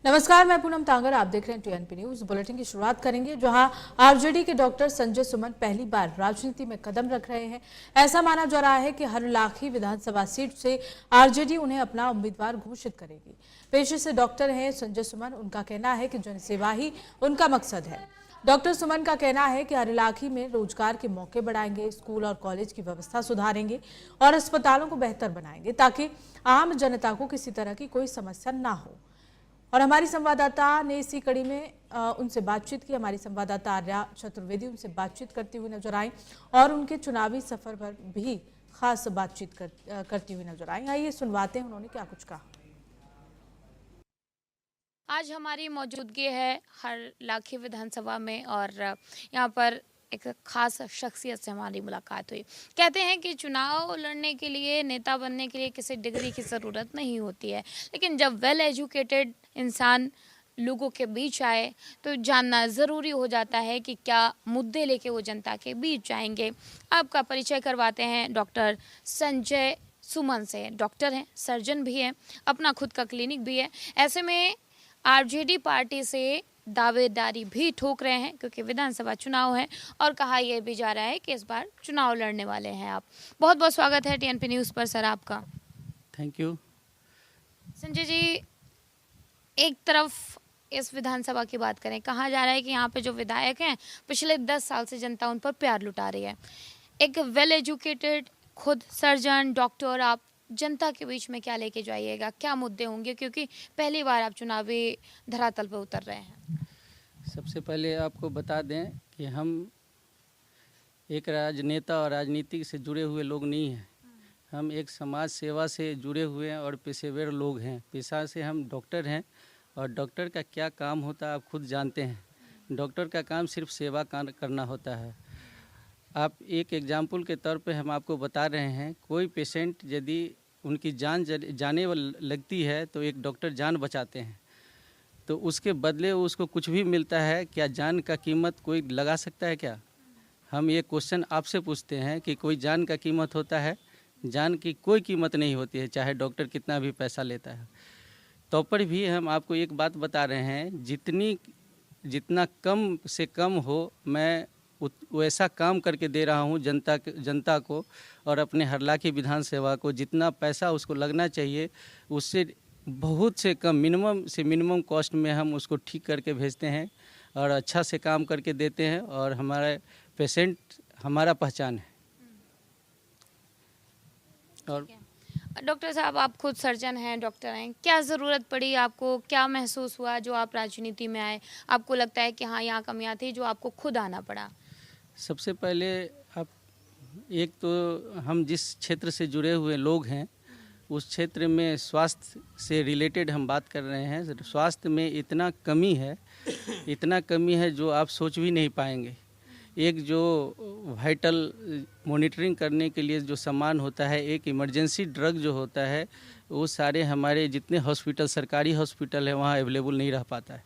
नमस्कार, मैं पूनम तांगर। आप देख रहे हैं टीएनपी न्यूज। बुलेटिन की शुरुआत करेंगे जहां आरजेडी के डॉक्टर संजय सुमन पहली बार राजनीति में कदम रख रहे हैं। ऐसा माना जा रहा है कि हरलाखी विधानसभा सीट से आरजेडी उन्हें अपना उम्मीदवार घोषित करेगी। पेशे से डॉक्टर हैं संजय सुमन। उनका कहना है कि जनसेवा ही उनका मकसद है। डॉक्टर सुमन का कहना है कि हर इलाके में रोजगार के मौके बढ़ाएंगे, स्कूल और कॉलेज की व्यवस्था सुधारेंगे और अस्पतालों को बेहतर बनाएंगे ताकि आम जनता को किसी तरह की कोई समस्या ना हो। और हमारी संवाददाता ने इसी कड़ी में उनसे बातचीत की। हमारी संवाददाता आर्या चतुर्वेदी उनसे बातचीत करती हुई नजर आई और उनके चुनावी सफर पर भी खास बातचीत करती हुई नजर आई। आइए सुनवाते हैं उन्होंने क्या कुछ कहा। आज हमारी मौजूदगी है हरलाखी विधानसभा में और यहाँ पर एक खास शख्सियत से हमारी मुलाकात हुई। कहते हैं कि चुनाव लड़ने के लिए, नेता बनने के लिए किसी डिग्री की ज़रूरत नहीं होती है, लेकिन जब वेल एजुकेटेड इंसान लोगों के बीच आए तो जानना ज़रूरी हो जाता है कि क्या मुद्दे लेके वो जनता के बीच जाएंगे। आपका परिचय करवाते हैं डॉक्टर संजय सुमन से। डॉक्टर हैं, सर्जन भी हैं, अपना खुद का क्लिनिक भी है। ऐसे में आरजेडी पार्टी से दावेदारी भी ठोक रहे हैं क्योंकि विधानसभा चुनाव है और कहा यह भी जा रहा है कि इस बार चुनाव लड़ने वाले हैं आप। बहुत बहुत स्वागत है टीएनपी न्यूज़ पर सर आपका। Thank you. संजय जी, एक तरफ इस विधानसभा की बात करें, कहा जा रहा है कि यहाँ पे जो विधायक हैं पिछले 10 साल से जनता उन पर प्यार लुटा रही है। एक वेल एजुकेटेड खुद सर्जन डॉक्टर, आप जनता के बीच में क्या लेके जाइएगा, क्या मुद्दे होंगे, क्योंकि पहली बार आप चुनावी धरातल पर उतर रहे हैं। सबसे पहले आपको बता दें कि हम एक राजनेता और राजनीति से जुड़े हुए लोग नहीं हैं। हम एक समाज सेवा से जुड़े हुए हैं और पेशेवर लोग हैं। पेशा से हम डॉक्टर हैं और डॉक्टर का क्या काम होता है आप खुद जानते हैं। डॉक्टर का काम सिर्फ सेवा करना होता है। आप एक एग्जाम्पल के तौर पे हम आपको बता रहे हैं, कोई पेशेंट यदि उनकी जान जाने लगती है तो एक डॉक्टर जान बचाते हैं, तो उसके बदले उसको कुछ भी मिलता है। क्या जान का कीमत कोई लगा सकता है क्या? हम ये क्वेश्चन आपसे पूछते हैं कि कोई जान का कीमत होता है? जान की कोई कीमत नहीं होती है, चाहे डॉक्टर कितना भी पैसा लेता है। तो पर भी हम आपको एक बात बता रहे हैं, जितना कम से कम हो, मैं वैसा काम करके दे रहा हूँ जनता को और अपने हरलाखी विधानसभा को। जितना पैसा उसको लगना चाहिए उससे बहुत से कम, मिनिमम से मिनिमम कॉस्ट में हम उसको ठीक करके भेजते हैं और अच्छा से काम करके देते हैं और हमारे पेशेंट हमारा पहचान है। और डॉक्टर साहब, आप खुद सर्जन हैं, डॉक्टर हैं, क्या ज़रूरत पड़ी आपको, क्या महसूस हुआ जो आप राजनीति में आए? आपको लगता है कि हाँ यहाँ कमियाँ थी जो आपको खुद आना पड़ा? सबसे पहले आप एक तो हम जिस क्षेत्र से जुड़े हुए लोग हैं उस क्षेत्र में स्वास्थ्य से रिलेटेड हम बात कर रहे हैं। स्वास्थ्य में इतना कमी है जो आप सोच भी नहीं पाएंगे। एक जो वाइटल मॉनिटरिंग करने के लिए जो सामान होता है, एक इमरजेंसी ड्रग जो होता है, वो सारे हमारे जितने हॉस्पिटल, सरकारी हॉस्पिटल है, वहाँ अवेलेबल नहीं रह पाता है।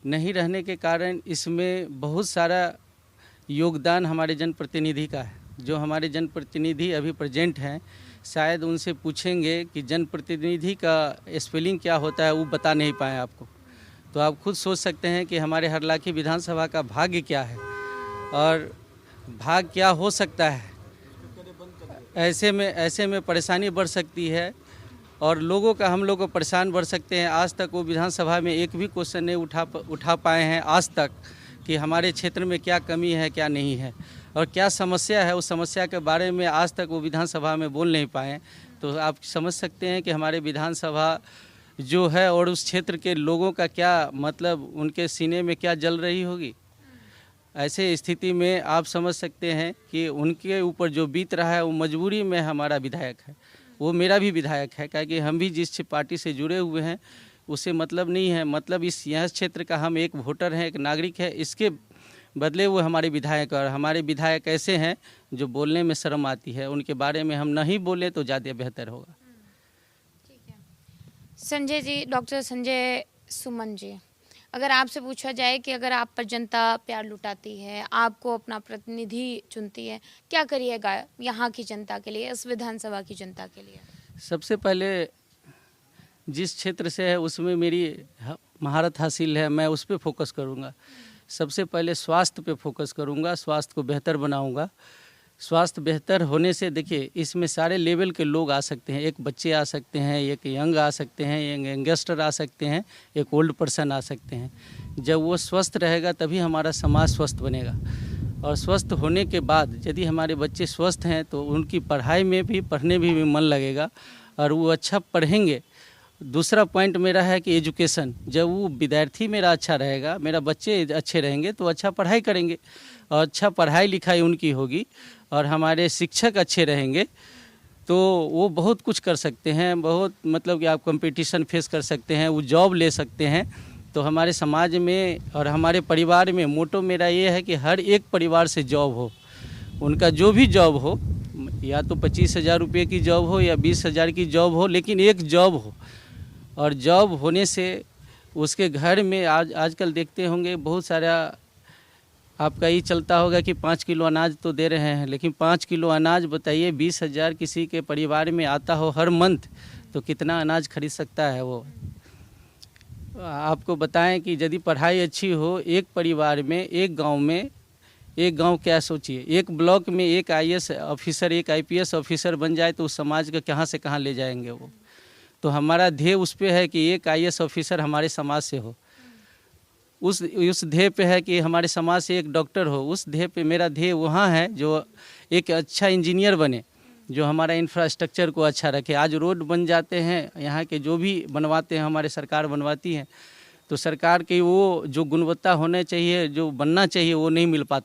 नहीं रहने के कारण इसमें बहुत सारा योगदान हमारे जनप्रतिनिधि का है। जो हमारे जनप्रतिनिधि अभी प्रेजेंट हैं, शायद उनसे पूछेंगे कि जनप्रतिनिधि का स्पेलिंग क्या होता है, वो बता नहीं पाए आपको। तो आप खुद सोच सकते हैं कि हमारे हरलाखी विधानसभा का भाग्य क्या है और भाग्य क्या हो सकता है। ऐसे में परेशानी बढ़ सकती है और लोगों का, हम लोग को परेशान बढ़ सकते हैं। आज तक वो विधानसभा में एक भी क्वेश्चन नहीं उठा पाए हैं आज तक कि हमारे क्षेत्र में क्या कमी है, क्या नहीं है और क्या समस्या है। उस समस्या के बारे में आज तक वो विधानसभा में बोल नहीं पाए। तो आप समझ सकते हैं कि हमारे विधानसभा जो है और उस क्षेत्र के लोगों का क्या, मतलब उनके सीने में क्या जल रही होगी। ऐसे स्थिति में आप समझ सकते हैं कि उनके ऊपर जो बीत रहा है वो मजबूरी में हमारा विधायक है, वो मेरा भी विधायक है। क्योंकि हम भी जिस पार्टी से जुड़े हुए हैं उससे मतलब नहीं है, मतलब इस यह क्षेत्र का हम एक वोटर हैं, एक नागरिक है, इसके बदले वो हमारे विधायक। और हमारे विधायक ऐसे हैं जो बोलने में शर्म आती है, उनके बारे में हम नहीं बोले तो ज़्यादा बेहतर होगा। ठीक है संजय जी, डॉक्टर संजय सुमन जी, अगर आपसे पूछा जाए कि अगर आप पर जनता प्यार लुटाती है, आपको अपना प्रतिनिधि चुनती है, क्या करिएगा यहाँ की जनता के लिए, इस विधानसभा की जनता के लिए? सबसे पहले जिस क्षेत्र से है उसमें मेरी महारत हासिल है, मैं उस पर फोकस करूँगा। सबसे पहले स्वास्थ्य पे फोकस करूँगा, स्वास्थ्य को बेहतर बनाऊँगा। स्वास्थ्य बेहतर होने से देखिए इसमें सारे लेवल के लोग आ सकते हैं, एक बच्चे आ सकते हैं, एक यंग आ सकते हैं, एक यंगस्टर आ सकते हैं, एक ओल्ड पर्सन आ सकते हैं। जब वो स्वस्थ रहेगा तभी हमारा समाज स्वस्थ बनेगा, और स्वस्थ होने के बाद यदि हमारे बच्चे स्वस्थ हैं तो उनकी पढ़ाई में भी, पढ़ने में भी मन लगेगा और वो अच्छा पढ़ेंगे। दूसरा पॉइंट मेरा है कि एजुकेशन, जब वो विद्यार्थी मेरा अच्छा रहेगा, मेरा बच्चे अच्छे रहेंगे तो अच्छा पढ़ाई करेंगे, और अच्छा पढ़ाई लिखाई उनकी होगी और हमारे शिक्षक अच्छे रहेंगे तो वो बहुत कुछ कर सकते हैं। बहुत मतलब कि आप कंपटीशन फेस कर सकते हैं, वो जॉब ले सकते हैं। तो हमारे समाज में और हमारे परिवार में मोटो मेरा ये है कि हर एक परिवार से जॉब हो, उनका जो भी जॉब हो, या तो 25,000 रुपये की जॉब हो या 20,000 की जॉब हो, लेकिन एक जॉब हो। और जॉब होने से उसके घर में आजकल देखते होंगे बहुत सारा आपका ये चलता होगा कि 5 किलो अनाज तो दे रहे हैं, लेकिन 5 किलो अनाज बताइए 20,000 किसी के परिवार में आता हो हर मंथ, तो कितना अनाज खरीद सकता है वो। आपको बताएं कि यदि पढ़ाई अच्छी हो, एक परिवार में, एक गांव क्या सोचिए, एक ब्लॉक में एक IAS ऑफिसर, एक IPS ऑफिसर बन जाए तो उस समाज को कहाँ से कहाँ ले जाएंगे वो। तो हमारा ध्येय उस पे है कि एक IAS ऑफिसर हमारे समाज से हो, उस ध्येय पे है कि हमारे समाज से एक डॉक्टर हो, उस ध्येय पे मेरा ध्येय वहाँ है जो एक अच्छा इंजीनियर बने, जो हमारा इंफ्रास्ट्रक्चर को अच्छा रखे। आज रोड बन जाते हैं, यहाँ के जो भी बनवाते हैं हमारे सरकार बनवाती है, तो सरकार की वो जो गुणवत्ता होने चाहिए, जो बनना चाहिए, वो नहीं मिल पाता।